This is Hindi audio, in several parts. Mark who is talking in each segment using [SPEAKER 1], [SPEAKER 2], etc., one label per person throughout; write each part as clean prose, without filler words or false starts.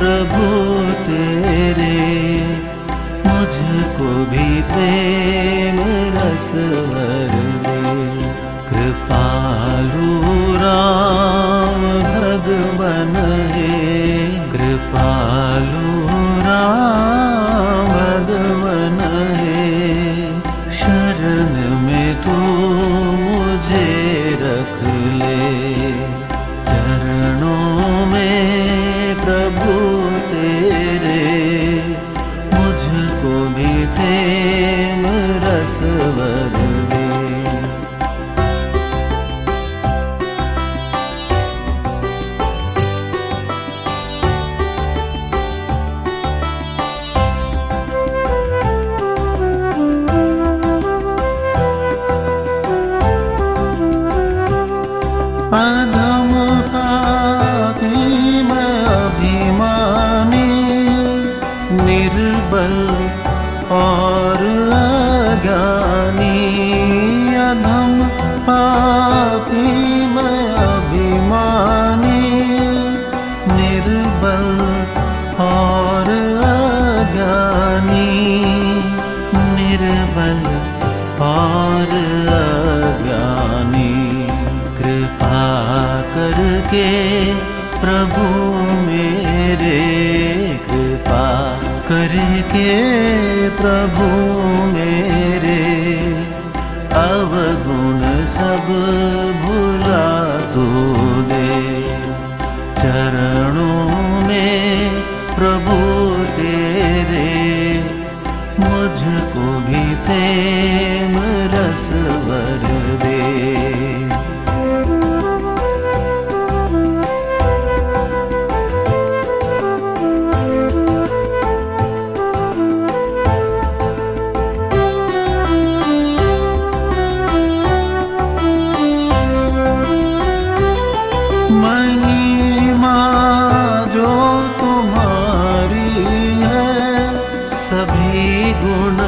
[SPEAKER 1] प्रभु तेरे, मुझको भी प्रेम रस भर दे। कृपालु राम भगवन हे, कृपालु राम भगवन हे। शरण में तू मुझे रख ले, चरणों में प्रभु तेरे, मुझको भी प्रेम रस भर दे। अधम पापी मैं अभिमानी, निर्बल और अज्ञानी। अधम पापी मैं अभिमानी, निर्बल और अज्ञानी। निर्बल और अज्ञानी। कृपा करके प्रभु मेरे, कृपा करके प्रभु मेरे, अवगुण सब भुला तू दे। चरणों में प्रभु तेरे, मुझको भी प्रेम रस भर दे। महिमा जो तुम्हारी है, सभी गुण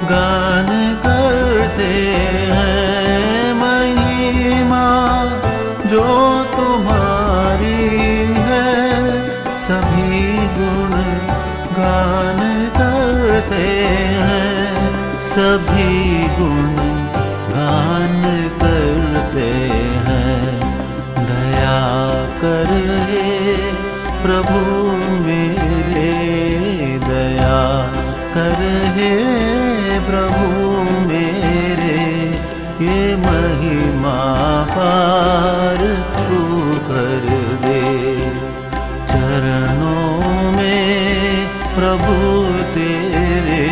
[SPEAKER 1] गान करते हैं। महिमा जो तुम्हारी है, सभी गुण गान करते हैं। सभी गुण गान करते हैं। दया कर हे प्रभु मेरे, दया कर हे प्रभु मेरे। ये महिमा पार तू कर दे। चरणों में प्रभु तेरे,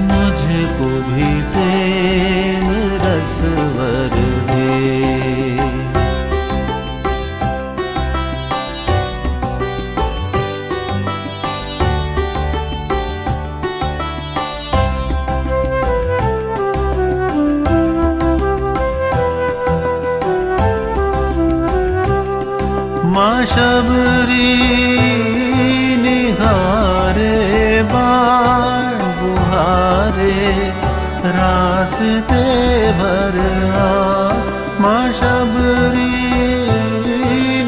[SPEAKER 1] मुझको भी प्रेम रस भर दे। माँ शबरी निहारे बाण बुहारे, रास्ते भर आस। माँ शबरी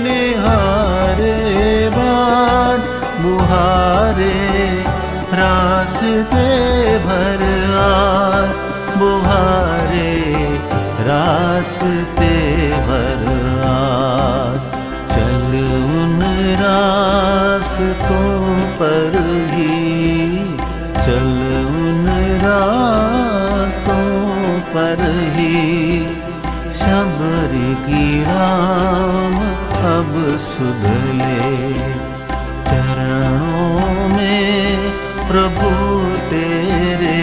[SPEAKER 1] निहारे बाण बुहारे, रास्ते भर आस। बुहारे रास्ते भर आस। चल उन रास्तों पर ही, चल उन रास्तों पर ही। शबरी की राम अब सुध ले। चरणों में प्रभु तेरे,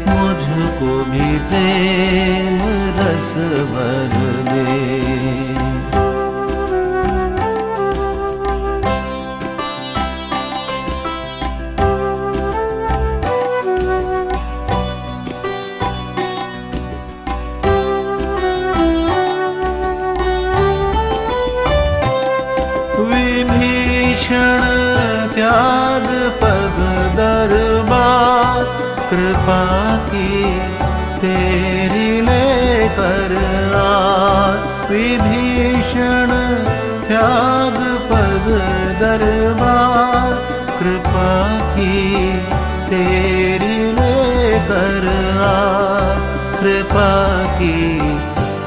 [SPEAKER 1] मुझको भी प्रेम रस भर दे। विभीषण त्याग पग दरबार, कृपा की तेरी लेकर आस। विभीषण त्याग पग दरबार, कृपा की तेरी लेकर आस, कृपा की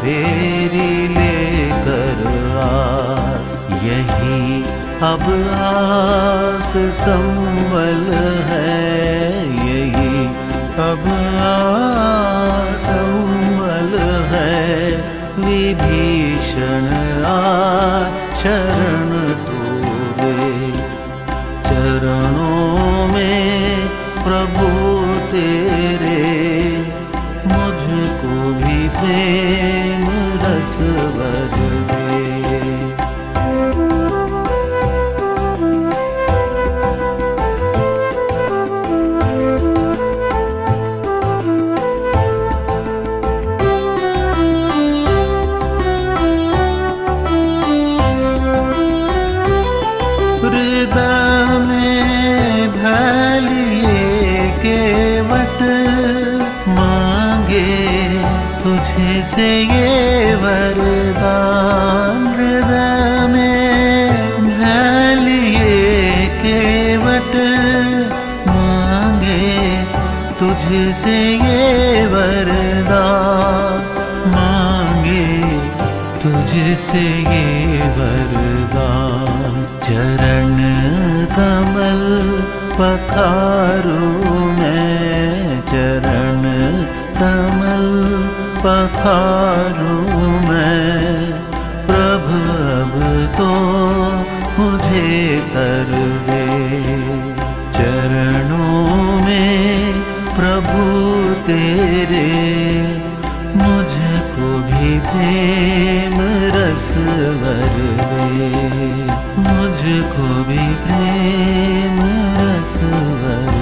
[SPEAKER 1] तेरी लेकर आस। यही अब आस संबल है, यही अब आस संबल है। विभीषण शरण तोरे, चरणों में प्रभु तेरे। मुझको भी प्रेम रस भर दे। हृदय में ढालिए केवट, मांगे तुझे से ये वरदान। हृदय में ढालिए केवट, मांगे तुझे से ये वरदान, मांगे तुझसे ये वरदान। चरण कमल पखारूं मैं, चरण कमल पखारूं मैं। प्रभु अब तो मुझे करवे, चरणों में प्रभु तेरे। मुझको भी प्रेम रस भर दे, मुझको भी प्रेम रस भर